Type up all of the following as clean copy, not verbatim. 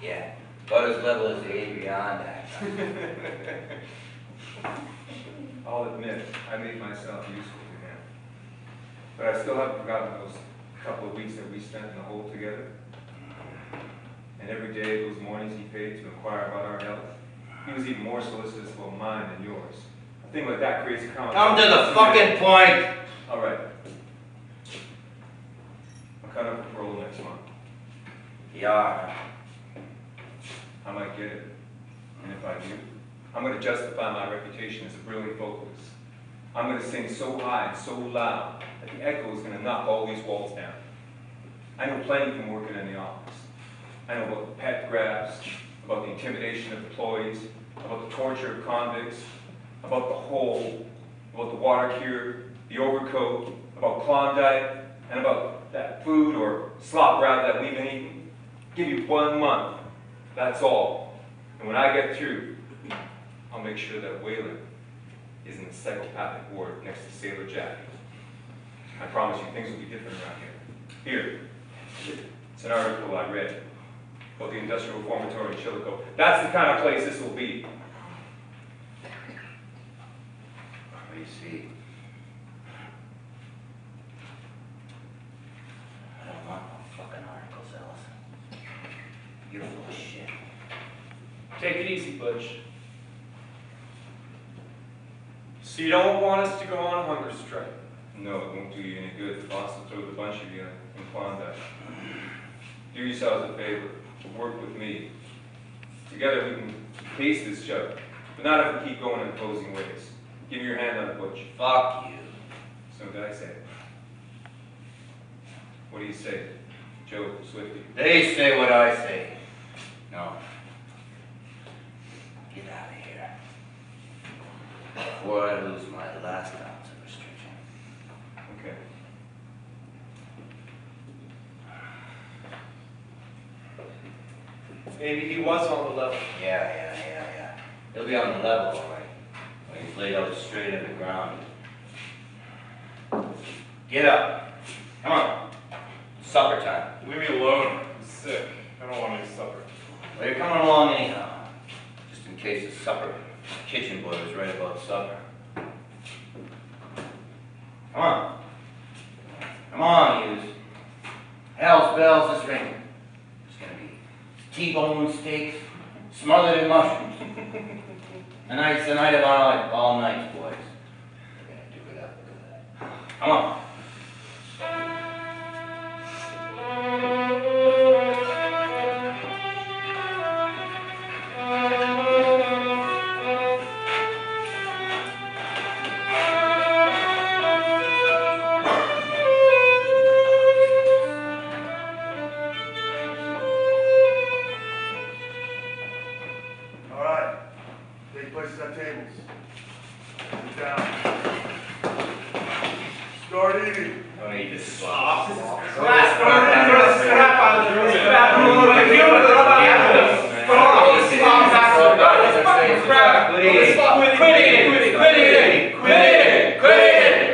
Yeah, about as level as the A beyond that. I'll admit, I made myself useful to him. But I still haven't forgotten those couple of weeks that we spent in the hole together. And every day, those mornings he paid to inquire about our health. He was even more solicitous about mine than yours. A thing like that creates a common... Come to the fucking point! All right. I'm cut up for parole next month. Yeah. I might get it. And if I do, I'm going to justify my reputation as a brilliant vocalist. I'm going to sing so high and so loud that the echo is going to knock all these walls down. I know plenty from working in the office. I know about the pet grabs, about the intimidation of employees, about the torture of convicts, about the hole, about the water cure, the overcoat, about Klondike, and about that food or slop wrap that we've been eating. Give you 1 month. That's all. And when I get through, I'll make sure that Whalen is in the psychopathic ward next to Sailor Jack. I promise you things will be different around here. Here. It's an article I read about the Industrial Reformatory in Chillicothe. That's the kind of place this will be. What do you see? I don't want no fucking articles, Ellison. You're full of shit. Take it easy, Butch. So you don't want us to go on a hunger strike? No, it won't do you any good. The boss will throw the bunch of you in Klondike. Do yourselves a favor. Work with me. Together we can pace this job, but not if we keep going in opposing ways. Give me your hand on it, Butch. Fuck you. So did I say. What do you say, Joe Swifty? They say what I say. No. Get out of here. Before I lose my last ounce of restriction. Okay. Maybe he was on the level. Yeah. He'll be on the level, all right. When he's laid out straight in the ground. Get up. Come on. Supper time. Leave me alone. I'm sick. I don't want any supper. Well, you're coming along anyhow. Just in case the supper kitchen boy was right about supper. Come on. Come on, yous. Hell's bells is ringing. It's gonna be T-bone steaks smothered in mushrooms. Tonight's the night of all nights, boys. We're gonna do it up good. Come on. Places at tables. Sit down. Start eating. Don't eat this slop. Scrap out of the room.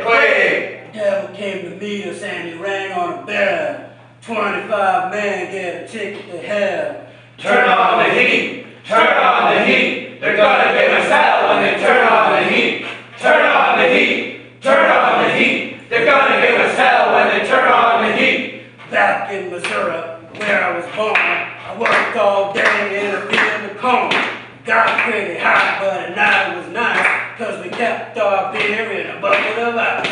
Quit. Devil came to meet us and he rang on a bell. 25 men get a ticket to hell. Turn on the heat. Turn on the heat. They're gonna give us hell when they turn on the heat. Turn on the heat. Turn on the heat. They're gonna give us hell when they turn on the heat. Back in Missouri, where I was born, I worked all day in a field of corn. Got pretty hot, but at night was nice, cause we kept our beer in a bucket of ice.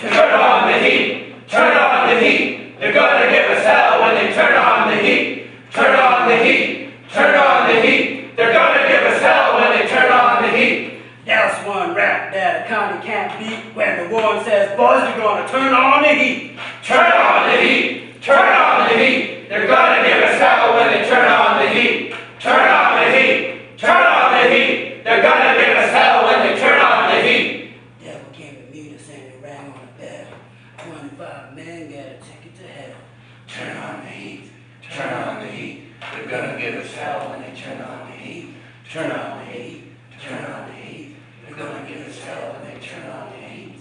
Turn on the heat. Turn on the heat. They're gonna give us hell when they turn on the heat. Turn on the heat. Turn on the heat. They're gonna give us hell when they turn on the heat. That's one rap that a county can't beat when the warden says, boys, we're gonna turn on the heat. Turn on the heat. Turn on the heat. They're gonna give us hell when they turn on the heat. Turn on the heat. Turn on the heat. They're gonna give us hell when they turn on the heat. Devil came to meet us and he rang on the bell. 25 men got a ticket to hell. Turn on the heat. Turn on the heat. They're gonna give us hell when they turn on the heat. Turn on the heat. Turn on the heat. They're gonna give us hell when they turn on the heat.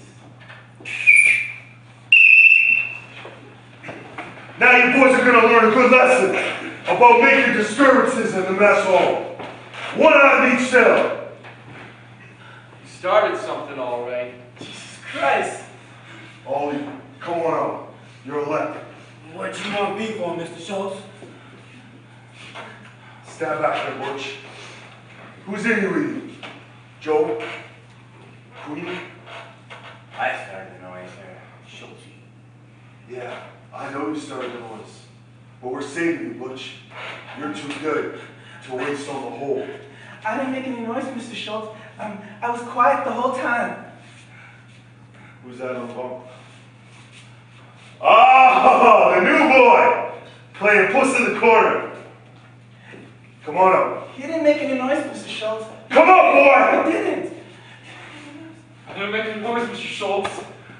Now you boys are gonna learn a good lesson. about making disturbances in the mess hall. One out of each cell. You started something all right. Jesus Christ. Ollie, come on out. You're elected. What you want me for, Mr. Schultz? Stand back there, Butch. Who's in here with you? Joe? Queenie? I started the noise there. Schultz. Yeah, I know you started the noise. But we're saving you, Butch. You're too good to waste on the whole. I didn't make any noise, Mr. Schultz. I was quiet the whole time. Who's that on the bunk? Ah, the new boy! Playing puss in the corner. Come on up. You didn't make any noise, Mr. Schultz. Come up, boy! I didn't. I didn't make any noise, Mr. Schultz.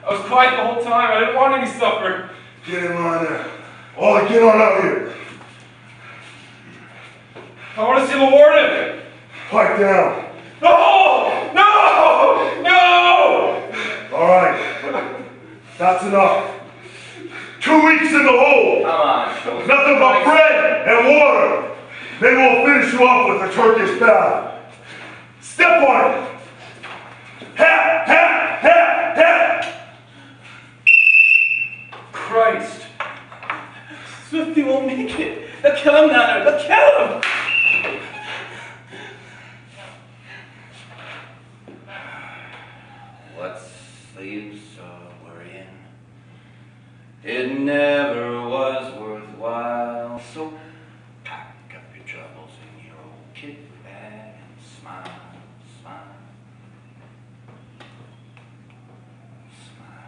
I was quiet the whole time. I didn't want any supper. Get in line there. Ollie, get on out here. I want to see the warden. Pipe down. No! No! No! All right. That's enough. 2 weeks in the hole. Come on, Schultz. Nothing but bread and water. Maybe we'll finish you off with a Turkish bath. Step on it. Hat, hat, hat, hat. Christ. Swifty won't make it. They'll kill him down there. They'll kill him. Let's leave worrying. It never was worthwhile. So pack up your troubles in your old kit bag and smile, smile, smile.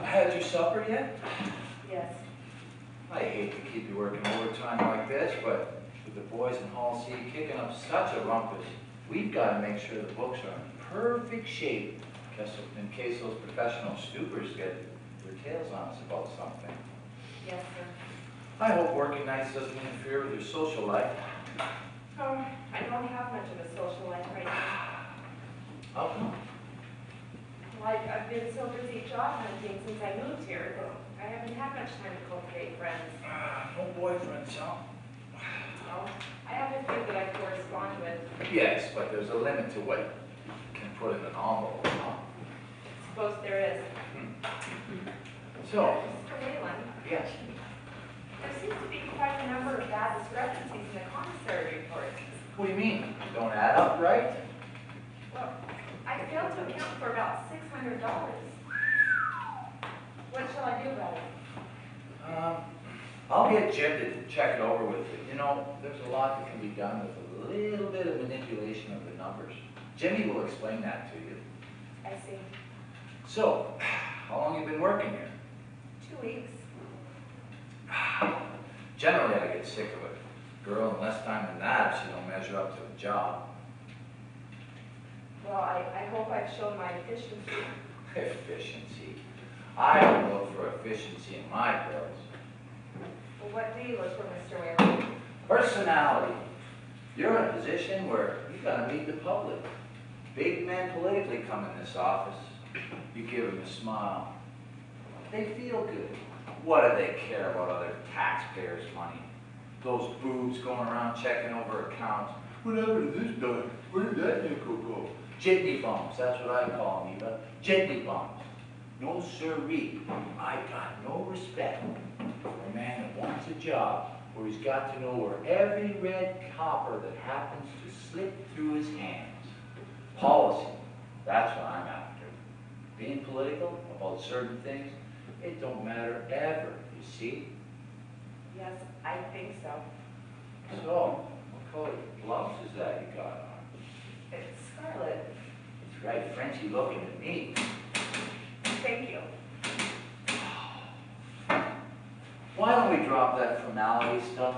Had your supper yet? Yes. I hate to keep you working overtime like this, but with the boys in Hall C kicking up such a rumpus, we've got to make sure the books are in perfect shape in case those professional snoopers get their tails on us about something. Yes, sir. I hope working nights doesn't interfere with your social life. Oh, I don't have much of a social life right now. How come? Like, I've been so busy job hunting since I moved here, that I haven't had much time to cultivate friends. No boyfriends, huh? Well, I have a few that I correspond with. Yes, but there's a limit to what you can put in an envelope, huh? Suppose there is. So, Mr. Whalen, yes. there seems to be quite a number of bad discrepancies in the commissary report. What do you mean? Don't add up, right? Well, I failed to account for about $600. What shall I do about it? I'll get Jim to check it over with you. You know, there's a lot that can be done with a little bit of manipulation of the numbers. Jimmy will explain that to you. I see. So, how long have you been working here? 2 weeks. Generally, I get sick of it. Girl, in less time than that, she don't measure up to the job. Well, I hope I've shown my efficiency. Efficiency. I don't look for efficiency in my girls. Well, what do you look for, Mr. Whalen? Personality. You're in a position where you gotta meet the public. Big men politically come in this office. You give them a smile. They feel good. What do they care about other taxpayers' money? Those boobs going around checking over accounts. Whatever to this done? Where did that nickel go? Jitney bums, that's what I call them, Eva. Jitney bums. No sirree. I got no respect for a man that wants a job where he's got to know where every red copper that happens to slip through his hands. Policy, that's what I'm after. Being political about certain things, it don't matter ever, you see? Yes, I think so. So, what color blouse is that you got on? It's scarlet. It's right Frenchy looking to me. Thank you. Why don't we drop that formality stuff?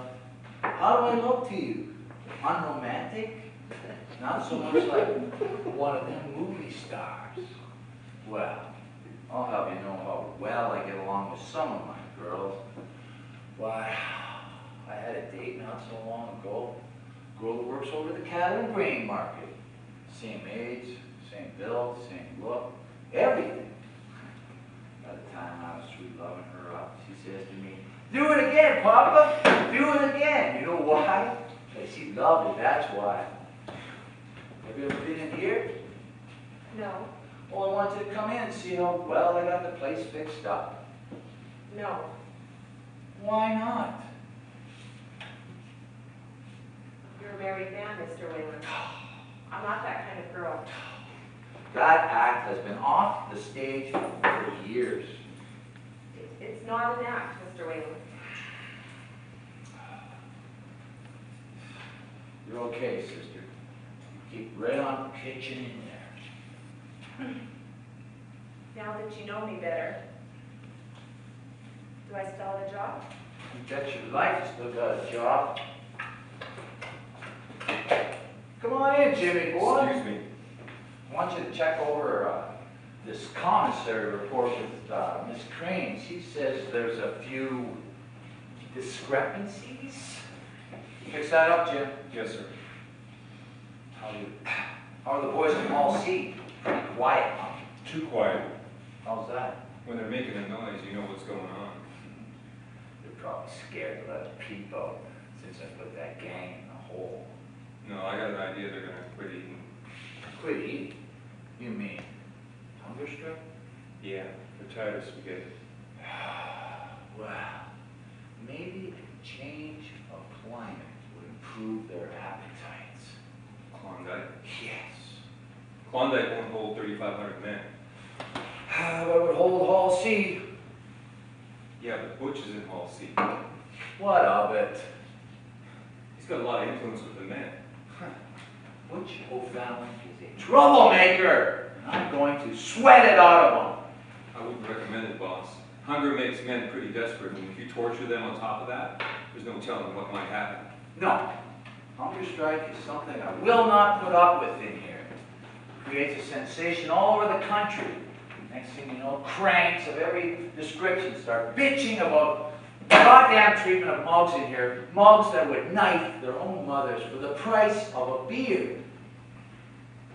How do I look to you? Unromantic? Not so much like one of them movie stars. Well, I'll have you know how well I get along with some of my girls. Why, I had a date not so long ago. Girl that works over the cattle and grain market. Same age, same build, same look, everything. By the time I was through loving her up, she says to me, "Do it again, Papa, do it again." You know why? Because she loved it, that's why. Have you ever been in here? No, Well, I want you to come in and see how well I got the place fixed up. no. Why not? You're a married man, Mr. Wayland. I'm not that kind of girl. That act has been off the stage for years. It's not an act, Mr. Wayland. You're okay, sister. You keep right on pitching in there. Now that you know me better, do I still have a job? You bet your life you still got a job. Come on in, Jimmy boy. Excuse me. I want you to check over this commissary report with Miss Crane. She says there's a few discrepancies. Fix that up, Jim. Yes, sir. How are the boys in Hall C? Pretty quiet, huh? Too quiet. How's that? When they're making a noise, you know what's going on. They're probably scared to let peep out since I put that gang in the hole. No, I got an idea they're gonna quit eating. Quit eating? You mean hunger strike? Yeah, they're tired of spaghetti. Well, maybe a change of climate would improve their appetites. Klondike? Yes. Klondike won't hold 3,500 men. But it would hold Hall C. Yeah, but Butch is in Hall C. What of it? He's got a lot of influence with the men. Butch O'Fallon is a troublemaker. I'm going to sweat it out of him. I wouldn't recommend it, boss. Hunger makes men pretty desperate, and if you torture them on top of that, there's no telling what might happen. No. Hunger strike is something I will not put up with in here. It creates a sensation all over the country. Next thing you know, cranks of every description start bitching about goddamn treatment of mugs in here. Mugs that would knife their own mothers for the price of a beer.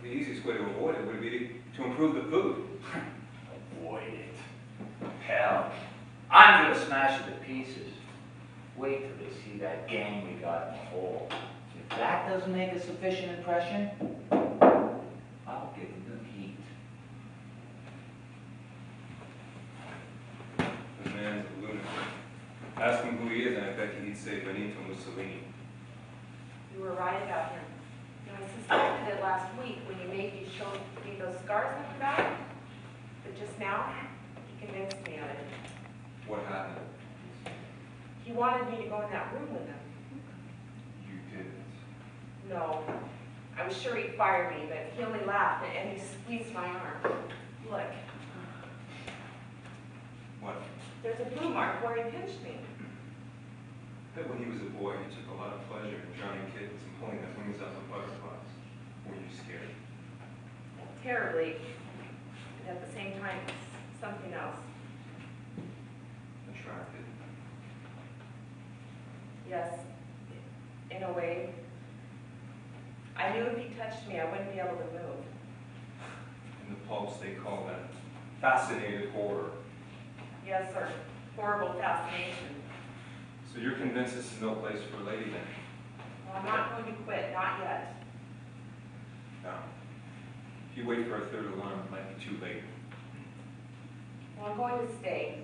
The easiest way to avoid it would be to improve the food. Avoid it. Hell, I'm gonna smash it to pieces. Wait till they see that gang we got in the hole. If that doesn't make a sufficient impression, I'll give them heat. The man's a lunatic. Ask him who he is, and I bet you he'd say Benito Mussolini. You were right about him. I suspected it last week when you made me show me those scars on your back. But just now, he convinced me of it. What happened? He wanted me to go in that room with him. You didn't. No. I was sure he'd fire me, but he only laughed and he squeezed my arm. Look, What? there's a blue mark where he pinched me. I bet when he was a boy, he took a lot of pleasure in drowning kittens and pulling their wings out of butterflies. Were you scared? Terribly. But at the same time, something else. Attracted? Yes, in a way. I knew if he touched me, I wouldn't be able to move. In the pulse, they call that fascinated horror. Yes, sir. Horrible fascination. So you're convinced this is no place for a lady then? Well, I'm not going to quit, not yet. No. If you wait for a third alarm, it might be too late. Well, I'm going to stay.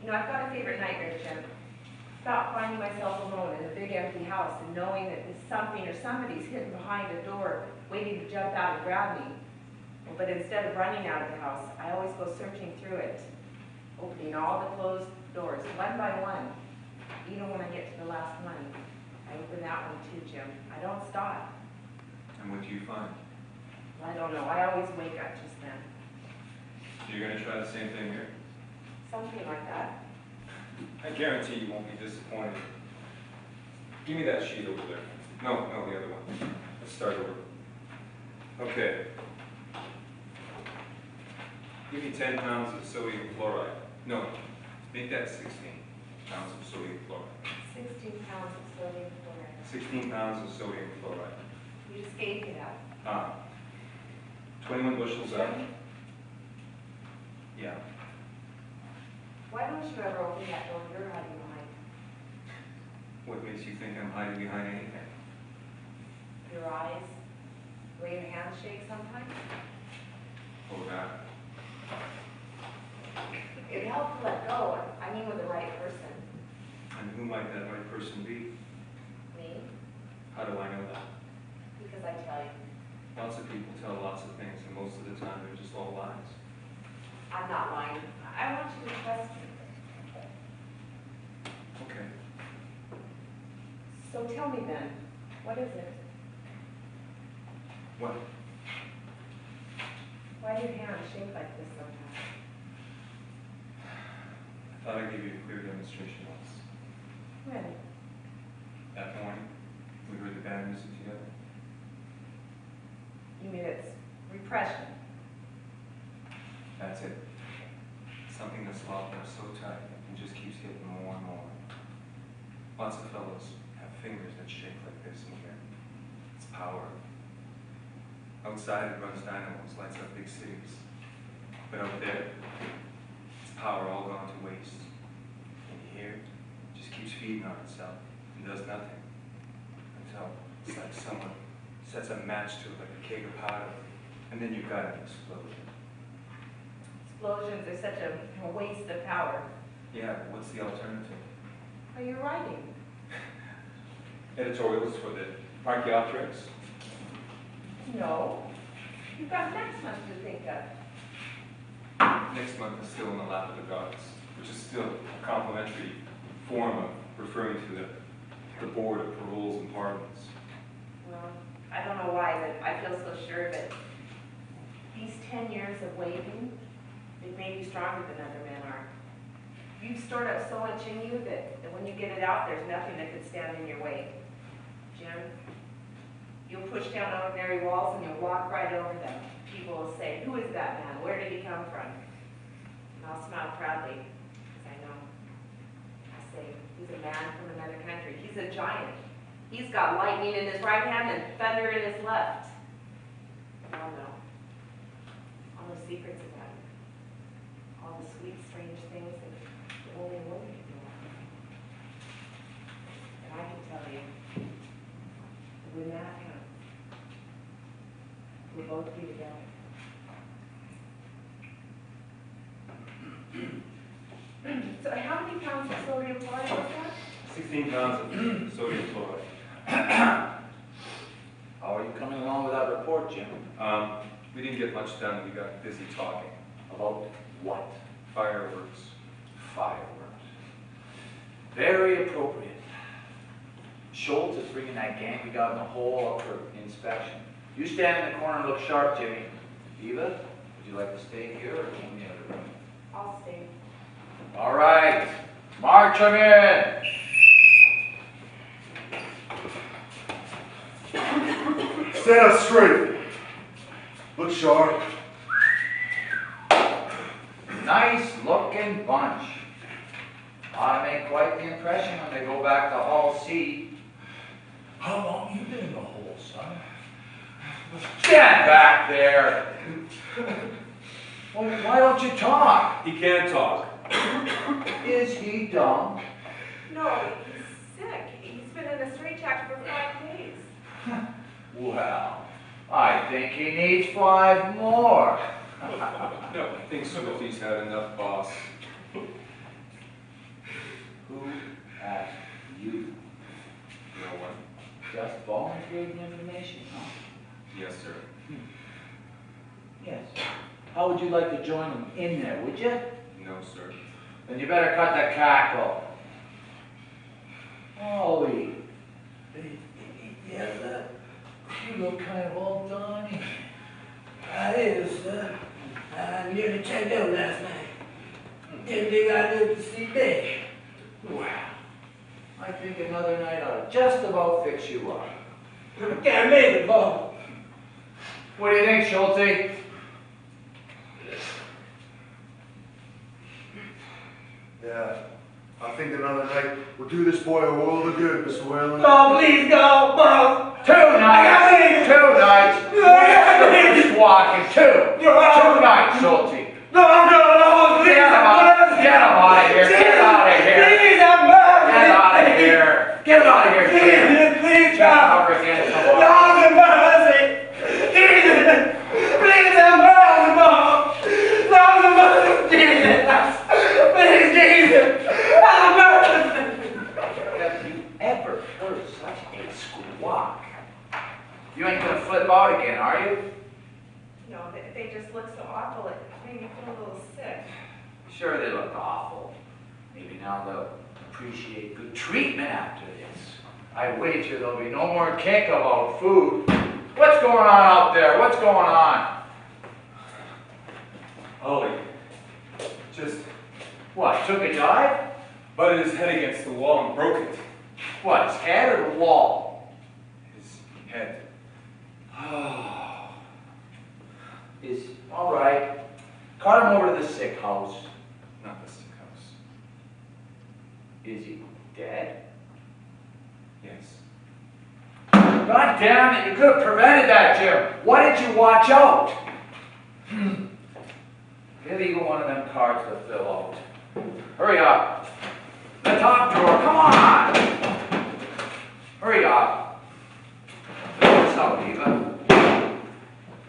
You know, I've got a favorite nightmare, Jim. Stop finding myself alone in a big empty house and knowing that there's something or somebody's hidden behind a door waiting to jump out and grab me. But instead of running out of the house, I always go searching through it, opening all the closed doors, one by one. Even when I get to the last one, I open that one too, Jim. I don't stop. And what do you find? I don't know. I always wake up just then. So you're going to try the same thing here? Something like that. I guarantee you won't be disappointed. Give me that sheet over there. No, the other one. Let's start over. Okay. Give me 10 pounds of sodium chloride. No, make that 16 pounds of sodium chloride. 16 pounds of sodium chloride. 16 pounds of sodium chloride. You just gave me that. 21 bushels up. Yeah. Why don't you ever open that door you're hiding behind? What makes you think I'm hiding behind anything? Your eyes? The way your hands shake sometimes? Oh, that. It'd help to let go. I mean with the right person. And who might that right person be? Me? How do I know that? Because I tell you. Lots of people tell lots of things, and most of the time they're just all lies. I'm not lying. I want you to trust me. Okay. So tell me then, what is it? What? Why do your hands shake like this sometimes? I thought I'd give you a clear demonstration once. When? That morning, we heard the band music together. You mean it's repression? That's it. Something that's locked up so tight and just keeps hitting more and more. Lots of fellows have fingers that shake like this in here. It's power. Outside it runs dynamos, lights up big cities. But out there, it's power all gone to waste. And here, it just keeps feeding on itself and does nothing. Until it's like someone sets a match to it like a keg of powder, and then you've got an explosion. Explosions are such a waste of power. Yeah, but what's the alternative? Are you writing? Editorials for the Archaeopteryx? No. You've got next month to think of. Next month is still in the lap of the gods, which is still a complimentary form of referring to the Board of Paroles and Pardons. Well, I don't know why, but I feel so sure that these 10 years of waiting, they've made you stronger than other men are. You've stored up so much in you that when you get it out, there's nothing that could stand in your way. Jim, you'll push down ordinary walls and you'll walk right over them. People will say, who is that man? Where did he come from? And I'll smile proudly, because I know. I say, he's a man from another country. He's a giant. He's got lightning in his right hand and thunder in his left. And I'll know all the secrets about him. All the sweet, strange things that only a woman can know. And I can tell you, that when that comes, we'll both be together. So how many pounds of sodium chloride was that? 16 pounds of sodium chloride. How are you coming along with that report, Jim? We didn't get much done. We got busy talking. About what? Fireworks. Fireworks. Very appropriate. Schultz is bringing that gang we got in the hole up for inspection. You stand in the corner and look sharp, Jimmy. Eva, would you like to stay here or go in the other room? I'll stay. All right, march 'em in. Stand up straight. Look sharp. Nice looking bunch. Ought to make quite the impression when they go back to Hall C. How long you been in the hole, son? Stand back there. Well, why don't you talk? He can't talk. Is he dumb? No, he's sick. He's been in a straitjacket for 5 days. Well, I think he needs 5 more. No, I think Swifty's had enough, boss. Who asked you? No one. Just volunteered the information, huh? Yes, sir. Yes. How would you like to join them in there, would you? No, sir. Then you better cut the cackle. Ollie. Yes, sir. You look kind of all done. I is, sir. I nearly checked out last night. Didn't think I'd live to see day. just about fix you up. I can't make it, Bob. What do you think, Schulte? Yeah, I think another night will do this boy a world of good, Mr. Whalen. No, please go, Bob. 2 nights. 2 nights. Walking 2. 2 nights, Schulte. No, please. Get him out of here. Get out of here. Please, have mercy. Get out of here. Get out of here, Jim. Please, Get God. over against the wall. No, have mercy. Jesus. Please, have mercy, Bob. No, have mercy. Jesus. Please, Jesus. Have mercy. Have you ever heard such a squawk? You ain't gonna flip out again, are you? No, they just look so awful, it made me feel a little sick. Sure, they look awful. Maybe now they'll appreciate good treatment after this. I wager there'll be no more kick about food. What's going on out there? What's going on? Ollie, just What, took a dive? butted his head against the wall and broke it. What, his head or the wall? His head. Is, all right. Cart him over to the sick house. Not the sick house. Is he dead? Yes. God damn it, you could have prevented that, Jim. Why didn't you watch out? Get even one of them cards to fill out. Hurry up. The top drawer, come on. Hurry up. What's up, Eva?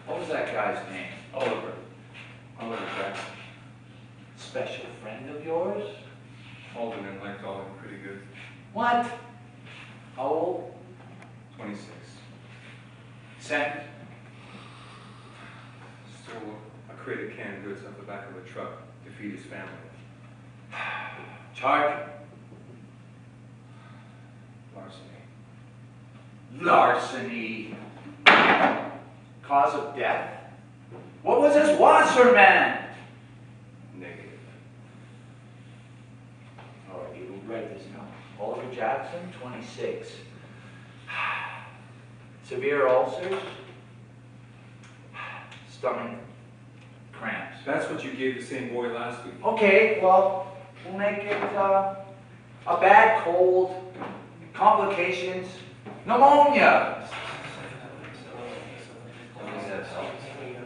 What was that guy's name? Oliver. Oliver Jackson. Special friend of yours? Alderman liked Oliver pretty good. What? How old? 26. Sent? Stole a crate of canned goods off the back of a truck to feed his family. Charge? Larceny. Larceny. Cause of death? What was this Wasserman? Negative. All right, you write this down. Oliver Jackson, 26. Severe ulcers? Stomach cramps. That's what you gave the same boy last week. Okay, well, we'll make it a bad cold, complications, pneumonia.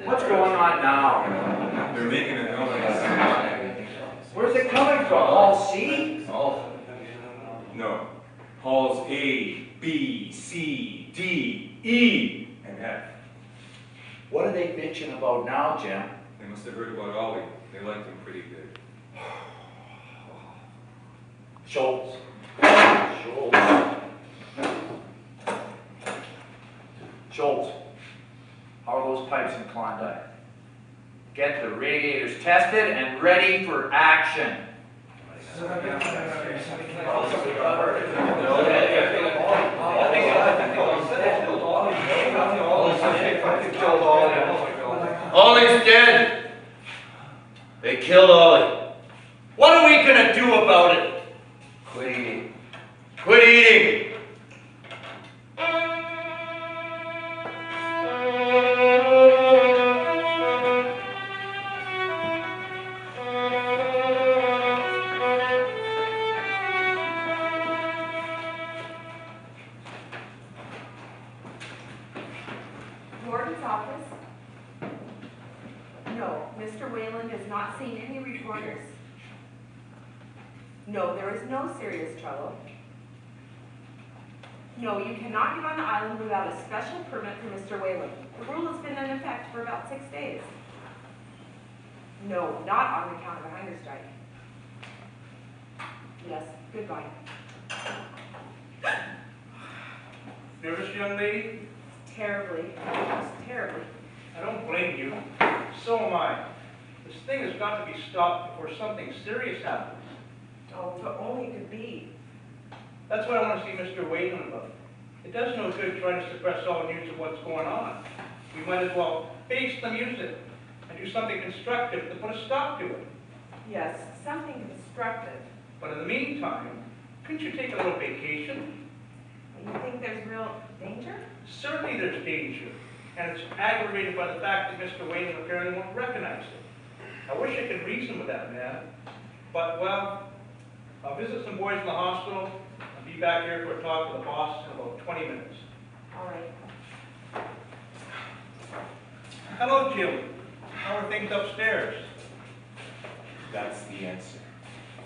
What's going on now? They're making a noise. Where's it coming from? All C? No. Halls A, B, C, D, E, and F. What are they bitching about now, Jim? They must have heard about Ollie. They liked him pretty good. Schultz. Schultz. Schultz. How are those pipes in Klondike? Get the radiators tested and ready for action. Ollie's dead. They killed Ollie. What are we gonna do about it? Quit eating. Quit eating. Warden's office? No, Mr. Whalen has not seen any reporters. No, there is no serious trouble. No, you cannot get on the island without a special permit from Mr. Whalen. The rule has been in effect for about 6 days. No, not on account of a hunger strike. Yes, goodbye. Nervous, young lady? Terribly, just terribly. I don't blame you. So am I. This thing has got to be stopped before something serious happens. Oh, if it only could be. That's what I want to see Mr. Whalen about. It does no good trying to suppress all news of what's going on. We might as well face the music and do something constructive to put a stop to it. Yes, something constructive. But in the meantime, couldn't you take a little vacation? there's real danger? Certainly there's danger, and it's aggravated by the fact that Mr. Wayne apparently won't recognize it. I wish I could reason with that man, but, well, I'll visit some boys in the hospital. I'll be back here for a talk with the boss in about 20 minutes. All right. Hello, Jim. How are things upstairs? That's the answer.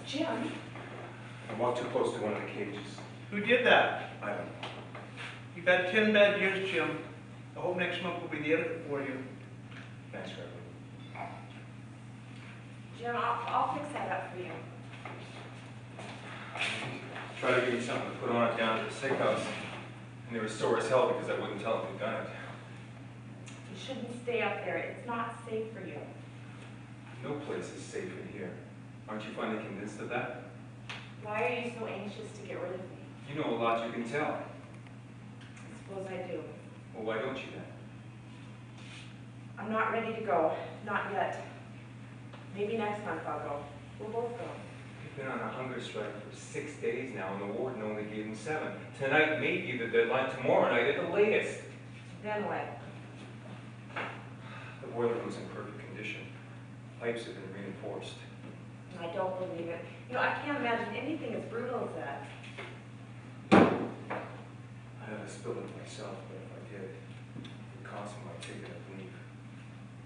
Jim? I walked too close to one of the cages. Who did that? I don't know. You've had 10 bad years, Jim. I hope next month will be the end of it for you. Thanks, Reverend. Jim, I'll fix that up for you. Try to give me something to put on it down at the sick house. And they were sore as hell because I wouldn't tell them who'd done it. You shouldn't stay up there. It's not safe for you. No place is safe in here. Aren't you finally convinced of that? Why are you so anxious to get rid of me? You know a lot you can tell. I suppose I do. Well, why don't you then? I'm not ready to go. Not yet. Maybe next month I'll go. We'll both go. You've been on a hunger strike for 6 days now, and the warden only gave him 7. Tonight may be the deadline, tomorrow night at the latest. Then what? The boiler room's in perfect condition. Pipes have been reinforced. I don't believe it. You know, I can't imagine anything as brutal as that. I had to spill it myself, but if I did, it would cost me my ticket, I believe.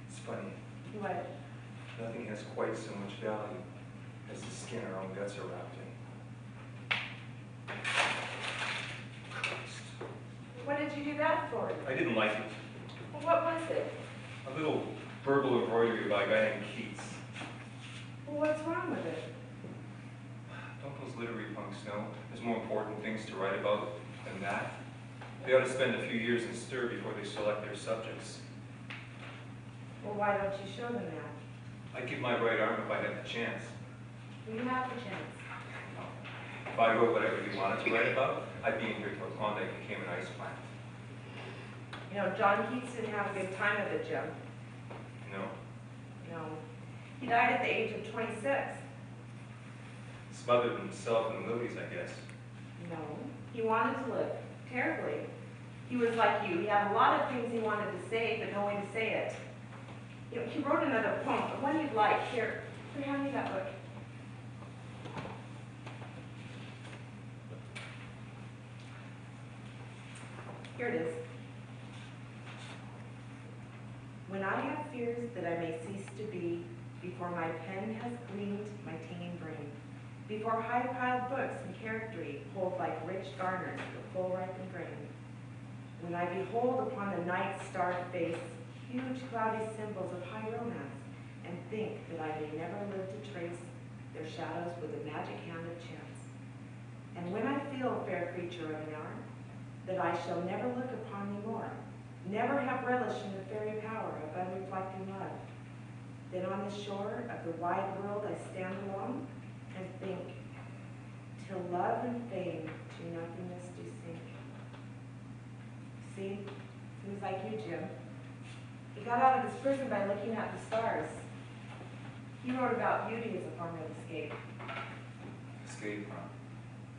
It's funny. What? Nothing has quite so much value as the skin our own guts are wrapped in. Christ. What did you do that for? I didn't like it. Well, what was it? A little verbal embroidery by a guy named Keats. Well, what's wrong with it? Don't those literary punks know there's more important things to write about than that? They ought to spend a few years in stir before they select their subjects. Well, why don't you show them that? I'd give my right arm if I had the chance. Well, you have the chance. If I wrote what I really wanted to write about, I'd be in here till Klondike became an ice plant. You know, John Keats didn't have a good time of it, Jim. No? No. He died at the age of 26. Smothered himself in the movies, I guess. No. He wanted to live. Terribly. He was like you. He had a lot of things he wanted to say, but no way to say it. You know, he wrote another poem, but one you'd like. Here, hand me that book. Here it is. When I have fears that I may cease to be, before my pen has gleamed my teeming brain, before high-piled books and charactery hold like rich garners the full ripened grain, when I behold upon the night's starred face huge cloudy symbols of high romance, and think that I may never live to trace their shadows with the magic hand of chance, and when I feel, fair creature of an hour, that I shall never look upon thee more, never have relish in the fairy power of unreflecting love, then on the shore of the wide world I stand alone, and think, till love and fame to nothingness do sink. See, he was like you, Jim. He got out of his prison by looking at the stars. He wrote about beauty as a form of escape. Escape, huh?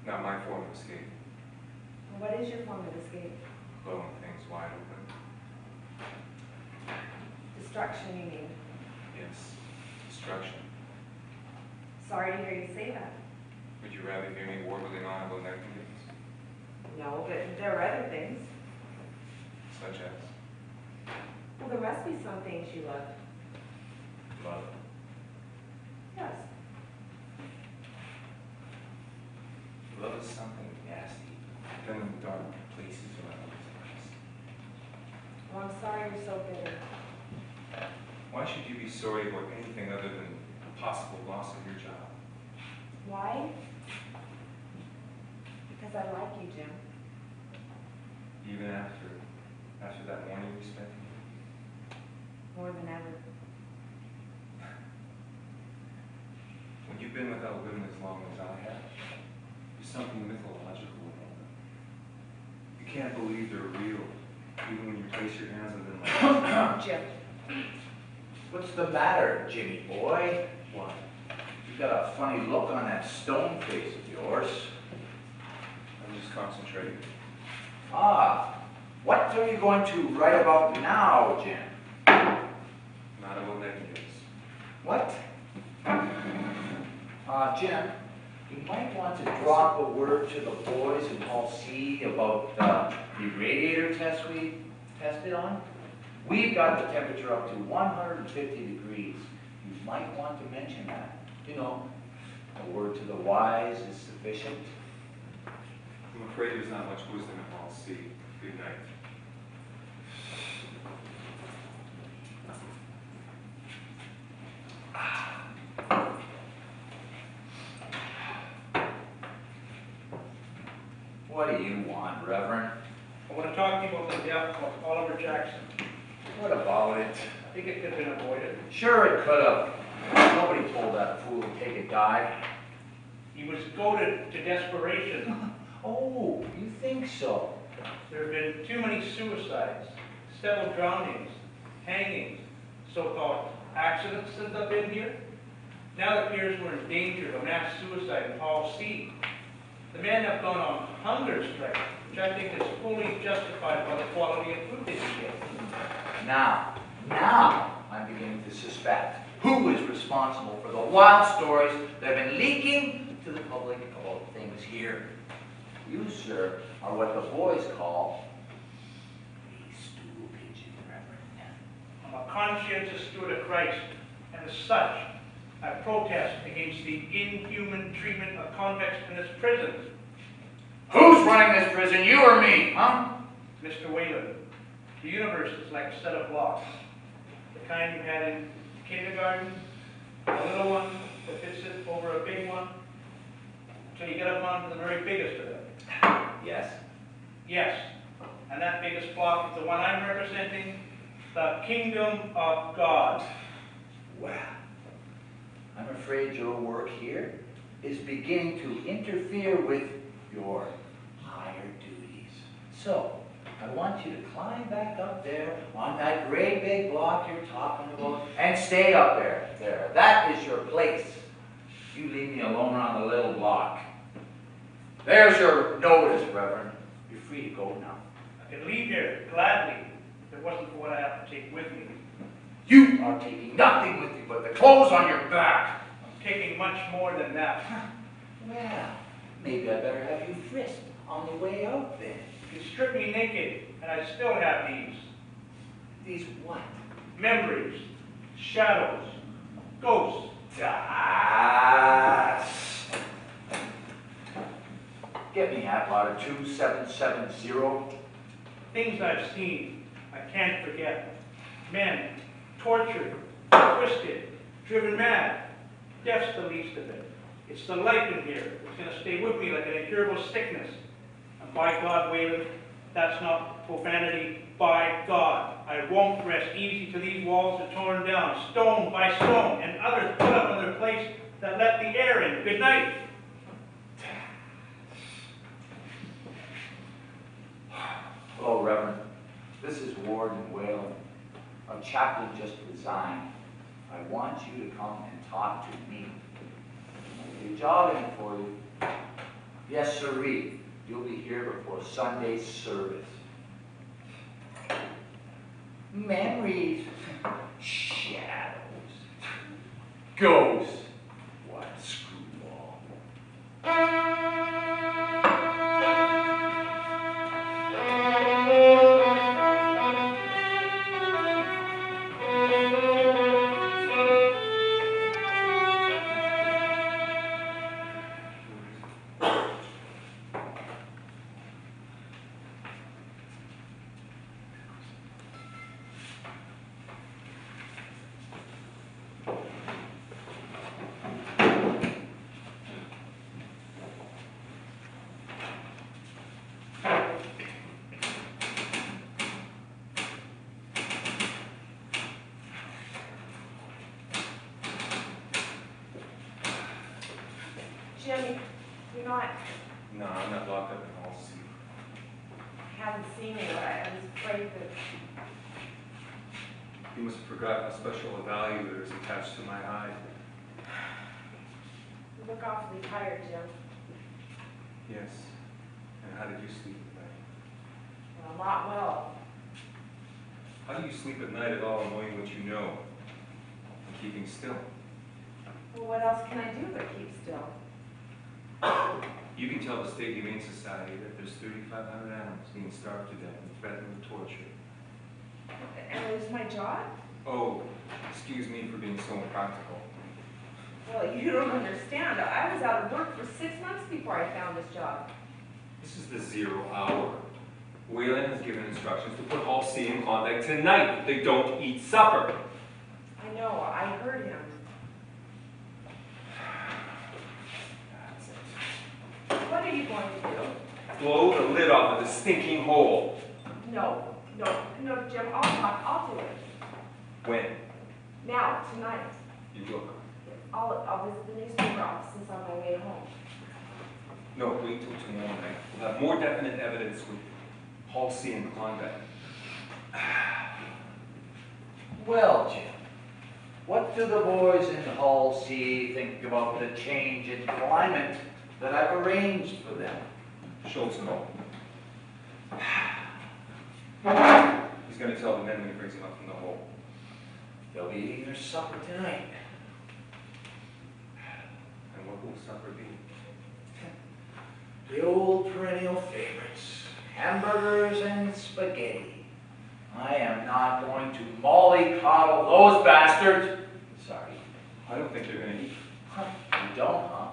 Not my form of escape. What is your form of escape? Blowing things wide open. Destruction, you mean? Yes. Destruction. Sorry to hear you say that. Would you rather hear me warbling on about nightingales? No, but there are other things. Such as? Well, there must be some things you love. Love. Yes. Love is something nasty. Done in the dark places around this place. Well, I'm sorry you're so bitter. Why should you be sorry about anything other than the possible loss of your job? Why? Because I like you, Jim. Even after that morning we spent here? More than ever. When you've been without women as long as I have, there's something mythological about them. You can't believe they're real, even when you place your hands on them like Jim. What's the matter, Jimmy boy? Why? You got a funny look on that stone face of yours. I'm just concentrating. Ah, what are you going to write about now, Jim? Not about Nightingales. What? Jim, you might want to drop a word to the boys in Hall C about the radiator test we tested on. We've got the temperature up to 150 degrees. You might want to mention that. You know, a word to the wise is sufficient. I'm afraid there's not much wisdom in Hall C. Good night. What do you want, Reverend? I want to talk to you about the death of Oliver Jackson. What about it? I think it could have been avoided. Sure it could have. Nobody told that fool to take a dive. He was goaded to desperation. Oh, you think so? There have been too many suicides, several drownings, hangings, so-called accidents since I've been here. Now it appears we're in danger of mass suicide in Hall C. The men have gone on hunger strike, which I think is fully justified by the quality of food they get. Now I'm beginning to suspect who is responsible for the wild stories that have been leaking to the public about things here. You, sir, are what the boys call a stool pigeon, Reverend. I'm a conscientious steward of Christ, and as such, I protest against the inhuman treatment of convicts in this prison. Who's running this prison, you or me, huh? Mr. Whalen, the universe is like a set of blocks. The kind you had in kindergarten, a little one that fits it over a big one, until you get up onto the very biggest of them. Yes. Yes, and that biggest block is the one I'm representing, the kingdom of God. Well, I'm afraid your work here is beginning to interfere with your higher duties. So, I want you to climb back up there on that great big block you're talking about and stay up there. There, that is your place. You leave me alone on the little block. There's your notice, Reverend. You're free to go now. I could leave here gladly if it wasn't for what I have to take with me. You are taking nothing with you but the clothes on your back. I'm taking much more than that. Well, maybe I better have you frisked on the way out then. You can strip me naked, and I still have these. These what? Memories, shadows, ghosts. Get me at ladder 2770. Things I've seen, I can't forget. Men, tortured, twisted, driven mad. Death's the least of it. It's the life in here. It's going to stay with me like an incurable sickness. And by God, Whalen, that's not profanity. By God, I won't rest easy till these walls are torn down, stone by stone, and others put up in their place that let the air in. Good night. Hello, Reverend. This is Warden Whalen. Our chaplain just resigned. I want you to come and talk to me. I'll do a job in it for you. Yes, sirree. You'll be here before Sunday's service. Memories. Shadows. Ghosts. What a screwball. Jim, you're not, No, I'm not locked up in Hall C. haven't seen you. I was afraid that, You must have forgotten how special a value there is attached to my hide. you look awfully tired, Jim. Yes. And how did you sleep at night? rot well. How do you sleep at night at all knowing what you know and keeping still? Well, what else can I do but keep still? You can tell the State Humane Society that there's 3,500 animals being starved to death and threatened with torture. And lose my job? Oh, excuse me for being so impractical. Well, you don't understand. I was out of work for 6 months before I found this job. This is the 0 hour. Whalen has given instructions to put Hall C in contact tonight. They don't eat supper. I know, I heard him. That's it. What are you going to do? Blow the lid off of the stinking hole. No, Jim, I'll do it. When? Now, tonight. You look. I'll visit the newspaper offices on my way home. No, wait till tomorrow night. We'll have more definite evidence with Hall C in Klondike. Well, Jim, what do the boys in Hall C think about the change in climate that I've arranged for them? Schultz, no. He's going to tell the men when he brings them up from the hole. They'll be eating their supper tonight. And what will supper be? The old perennial favorites, hamburgers and spaghetti. I am not going to mollycoddle those bastards. Sorry. I don't think they're going to eat. Huh, you don't, huh?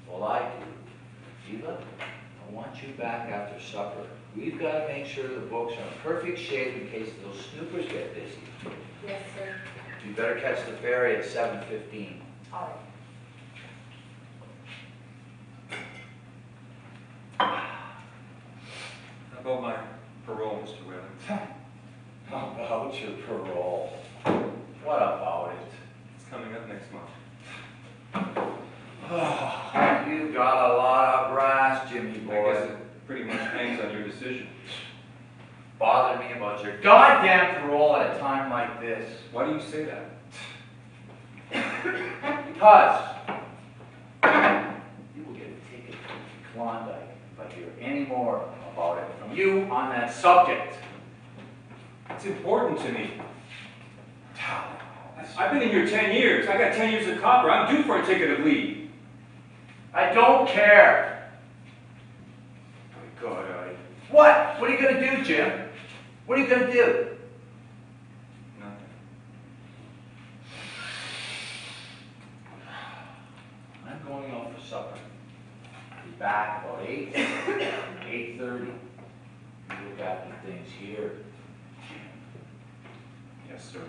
Well, I do. Eva, I want you back after supper. We've got to make sure the books are in perfect shape in case those snoopers get busy. Yes, sir. You better catch the ferry at 7:15. All right. How about my parole, Mr. Whalen? How about your parole? What about it? It's coming up next month. Oh, you got a lot of brass, Jimmy I guess boy. it pretty much hangs on your decision. Bother me about your goddamn parole at a time like this. Why do you say that? Because you will get a ticket to Klondike if I hear any more about it from you on that subject. It's important to me. I've been in here 10 years. I got 10 years of copper. I'm due for a ticket of leave. I don't care. My God, What? What are you going to do, Jim? What are you going to do? Nothing. I'm going out for supper. I'll be back about 8, 8:30. You look after things here. Yes, sir.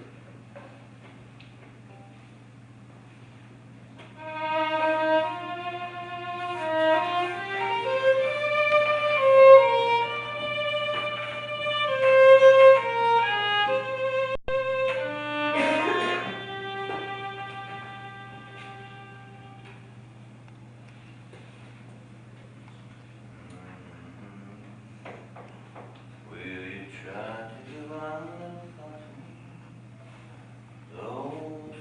Will you try to give up those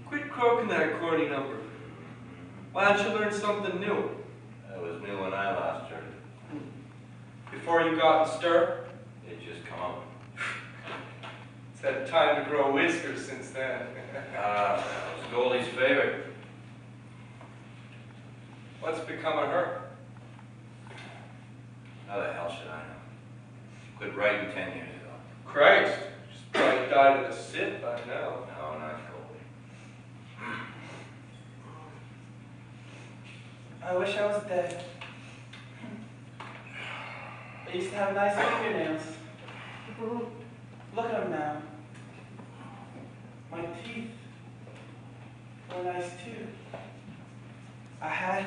Quit croaking that accordion number. Why don't you learn something new? That was new when I last heard it. Before you got in stir? It just come up. It's had time to grow whiskers since then. That was Goldie's favorite. What's become of her? How the hell should I know? Quit writing 10 years ago. Christ, she's probably died of a sit by now. No, not Goldie. I wish I was dead. I used to have nice fingernails. Look at them now. My teeth were nice too. I had